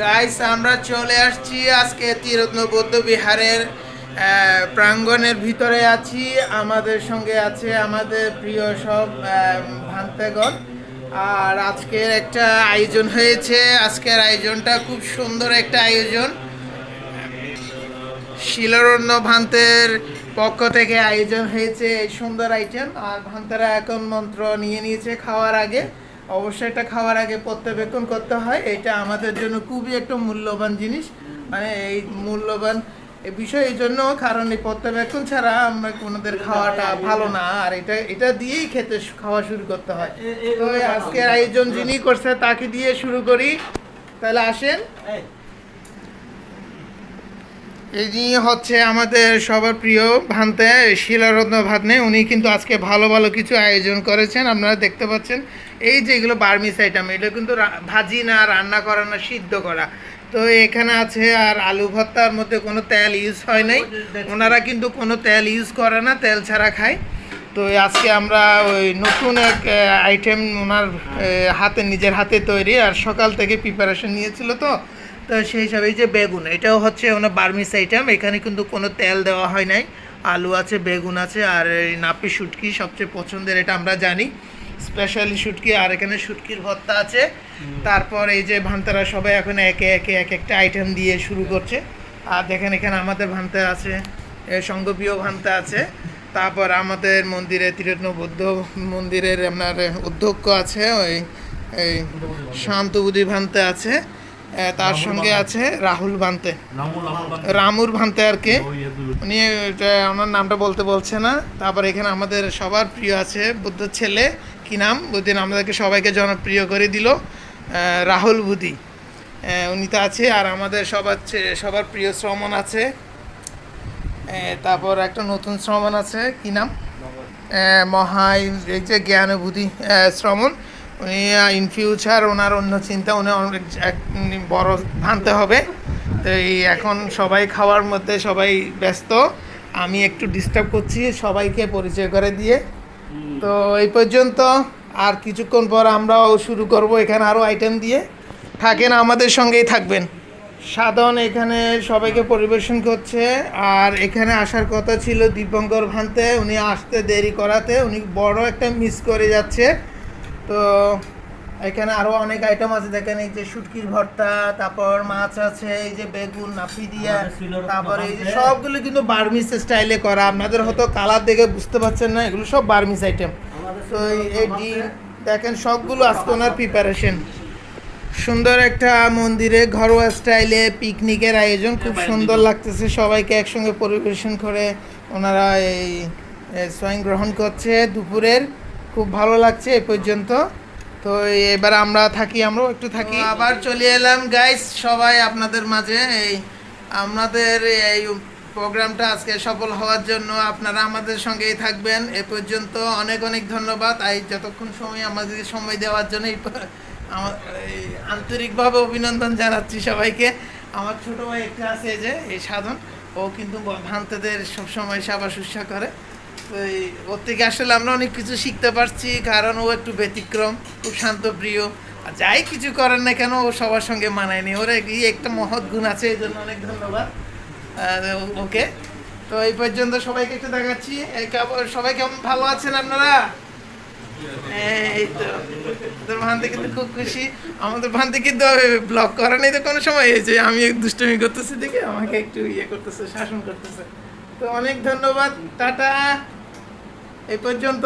Guys আমরা চলে আসছি আজকে ত্রিরত্ন বৌদ্ধ বিহারের প্রাঙ্গণের ভিতরে আছি। আমাদের সঙ্গে আছে আমাদের প্রিয় সব ভান্তেগণ। আর আজকের একটা আয়োজন হয়েছে। আজকের আয়োজনটা খুব সুন্দর একটা আয়োজন। শিলারণ্য ভান্তের পক্ষ থেকে আয়োজন হয়েছে এই সুন্দর আইটেম। আর ভান্তেরা এখন মন্ত্র নিয়ে নিয়েছে খাওয়ার আগে। অবশ্যই এটা খাওয়ার আগে পর্যবেক্ষণ করতে হয়। এটা আমাদের জন্য খুবই একটা মূল্যবান জিনিস, মানে এই মূল্যবান এই বিষয় এই জন্য, কারণ এই পর্যবেক্ষণ ছাড়া আমরা কোনোদের খাওয়াটা ভালো না। আর এটা এটা দিয়েই খাওয়া শুরু করতে হয়। তো আজকের আয়োজন যিনি করছে তাকে দিয়ে শুরু করি, তাহলে আসেন। এই হচ্ছে আমাদের সবার প্রিয় ভান্তে শিলারত্ন ভাতনে। উনি কিন্তু আজকে ভালো ভালো কিছু আয়োজন করেছেন, আপনারা দেখতে পাচ্ছেন। এই যে এগুলো বার্মিস আইটেম, এটা কিন্তু ভাজি না, রান্না করা না, সিদ্ধ করা। তো এখানে আছে। আর আলু ভর্তার মধ্যে কোনো তেল ইউজ হয় নাই। ওনারা কিন্তু কোনো তেল ইউজ করে না, তেল ছাড়া খায়। তো আজকে আমরা ওই নতুন এক আইটেম ওনার হাতে, নিজের হাতে তৈরি, আর সকাল থেকে প্রিপারেশন নিয়েছিল। তো তো সেই হিসাবে এই যে বেগুন, এটাও হচ্ছে ওনার বার্মিস আইটেম। এখানে কিন্তু কোনো তেল দেওয়া হয় নাই। আলু আছে, বেগুন আছে, আর এই নাপি শুটকি সবচেয়ে পছন্দের, এটা আমরা জানি, স্পেশালি শুটকি। আর এখানে শুটকির ভর্তা আছে। তারপর এই যে ভান্তারা সবাই এখন একে একে এক একটা আইটেম দিয়ে শুরু করছে। আর দেখেন এখানে আমাদের ভান্তা আছে, সঙ্গপ্রিয় ভান্তা আছে। তারপর আমাদের মন্দিরে, ত্রিরত্ন বৌদ্ধ মন্দিরের আপনার অধ্যক্ষ আছে, ওই এই শান্তবুদ্ধি ভান্তে আছে। তার সঙ্গে আছে রাহুল ভান্তে, রামুর ভান্তে আর কি, উনি ওনার নামটা বলতে বলছে না। তারপর এখানে আমাদের সবার প্রিয় আছে বুদ্ধ ছেলে, কি নাম, বুদ্ধিন আমাদেরকে সবাইকে জনপ্রিয় করে দিল, রাহুল বুদ্ধি, উনি তো আছে। আর আমাদের সবার প্রিয় শ্রমণ আছে। তারপর একটা নতুন শ্রমণ আছে, কি নাম, মহাই এই যে জ্ঞানবুদ্ধি শ্রমণ। উনি ইন ফিউচার ওনার অন্য চিন্তা, উনি অনেক বড় ভানতে হবে। তো এই এখন সবাই খাওয়ার মধ্যে সবাই ব্যস্ত, আমি একটু ডিস্টার্ব করছি সবাইকে পরিচয় করে দিয়ে। তো এই পর্যন্ত, আর কিছুক্ষণ পর আমরাও শুরু করব এখানে আরও আইটেম দিয়ে। থাকেন, আমাদের সঙ্গেই থাকবেন। সাধন এখানে সবাইকে পরিবেশন করছে। আর এখানে আসার কথা ছিল দীপঙ্কর ভান্তে, উনি আসতে দেরি করাতে উনি বড় একটা মিস করে যাচ্ছে। তো এখানে আরও অনেক আইটেম আছে, দেখেন এই যে শুটকির ভর্তা, তারপর মাছ আছে, এই যে বেগুন নাপি দিয়া, তারপরে এই যে সবগুলো কিন্তু বার্মিস স্টাইলে করা। আপনাদের হয়তো কালার দেখে বুঝতে পারছেন না, এগুলো সব বার্মিস আইটেম। তো এই ডিম দেখেন, সবগুলো আজকে ওনার প্রিপারেশন। সুন্দর একটা মন্দিরে ঘরোয়া স্টাইলে পিকনিকের আয়োজন, খুব সুন্দর লাগতেছে। সবাইকে একসঙ্গে পরিবেশন করে ওনারা এই স্বয়ং গ্রহণ করছে দুপুরের, খুব ভালো লাগছে এ পর্যন্ত। তো এবার আমরাও একটু থাকি, আবার চলে এলাম গাইস সবাই আপনাদের মাঝে। এই আমাদের এই প্রোগ্রামটা আজকে সফল হওয়ার জন্য আপনারা আমাদের সঙ্গেই থাকবেন এ পর্যন্ত। অনেক অনেক ধন্যবাদ এই যতক্ষণ সময় আমাদের সময় দেওয়ার জন্য। আন্তরিকভাবে অভিনন্দন জানাচ্ছি সবাইকে। আমার ছোটো ভাই একটা আছে যে এই সাধন, ও কিন্তু ভান্তেদের সবসময় সেবা শুশ্রূষা করে। তো ওর থেকে আসলে আমরা অনেক কিছু শিখতে পারছি, কারণ ও একটু ব্যতিক্রম, খুব শান্তপ্রিয়। আর যাই কিছু করেন না কেন, ও সবার সঙ্গে মানায়নি। ওর একটা মহৎ গুণ আছে, এই জন্য অনেক ধন্যবাদ ওকে। তো এই পর্যন্ত সবাইকে একটু দেখাচ্ছি। সবাই কেমন ভালো আছেন আপনারা? এই তো তোর ভান্তে কিন্তু খুব খুশি। আমাদের ভান্তে কিন্তু ব্লগ করা নেই তো কোনো সময়, এই যে আমি দুষ্টুমি করতেছি দেখে আমাকে একটু করতেছে, শাসন করতেছে। তো অনেক ধন্যবাদ, টাটা, এই পর্যন্ত।